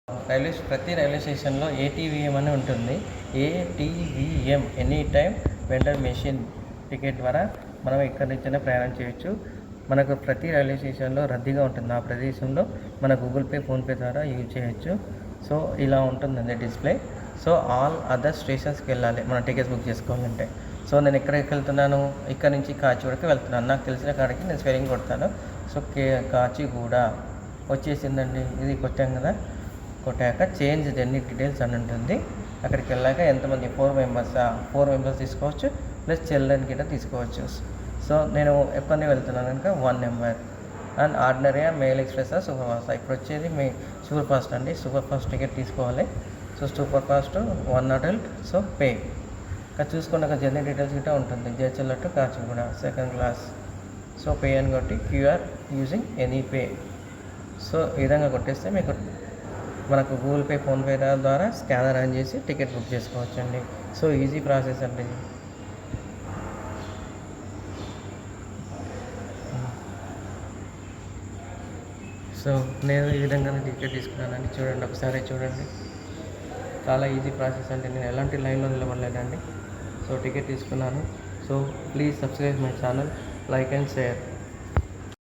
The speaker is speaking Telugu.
ప్రతి రైల్వే స్టేషన్లో ఏటీవీఎం అని ఉంటుంది. ATVM any time vendor machine ticket ద్వారా మనం ఎక్కడి నుంచైనా ప్రయాణం చేయొచ్చు. మనకు ప్రతి రైల్వే స్టేషన్లో రద్దీగా ఉంటుంది. ఆ ప్రదేశంలో మన గూగుల్ పే, ఫోన్పే ద్వారా యూజ్ చేయొచ్చు. సో ఇలా ఉంటుందండి డిస్ప్లే. సో ఆల్ అదర్ స్టేషన్స్కి వెళ్ళాలి మనం టికెట్స్ బుక్ చేసుకోవాలంటే. సో నేను ఎక్కడికి వెళ్తున్నాను, ఇక్కడ నుంచి కాచిగూడకి వెళ్తున్నాను. నాకు తెలిసిన కాడికి నేను స్పెల్లింగ్ కొడతాను. సో కాచిగూడ వచ్చేసిందండి. ఇది కొట్టాం కదా, కొట్టాక చేంజ్ జర్నీ డీటెయిల్స్ అని ఉంటుంది. అక్కడికి వెళ్ళాక ఎంతమంది 4 మెంబర్స్ తీసుకోవచ్చు, ప్లస్ చిల్డ్రన్ కింద తీసుకోవచ్చు. సో నేను ఎప్పటి వెళ్తున్నాను కనుక 1 number and ordinary mail express super fast. ఇప్పుడు వచ్చేది సూపర్ ఫాస్ట్ అండి. సూపర్ ఫాస్ట్ టికెట్ తీసుకోవాలి. So super fast 1 adult. So pay ఇక్కడ చూసుకున్న జర్నీ డీటెయిల్స్ గిట్ట ఉంటుంది. Jadcherla to Kacheguda second class. So pay అని కొట్టి QR using any pay. So ఈ విధంగా కొట్టేస్తే మీకు మనకు గూగుల్ పే, ఫోన్పే ద్వారా స్కానర్ ఆన్ చేసి టికెట్ బుక్ చేసుకోవచ్చండి. సో ఈజీ ప్రాసెస్ అండి. సో నేను ఈ విధంగా టికెట్ తీసుకున్నానండి. చూడండి, ఒకసారి చూడండి. చాలా ఈజీ ప్రాసెస్ అండి. నేను ఎలాంటి లైన్లో నిలబడలేదండి. సో టికెట్ తీసుకున్నాను. So please subscribe my channel, like and share.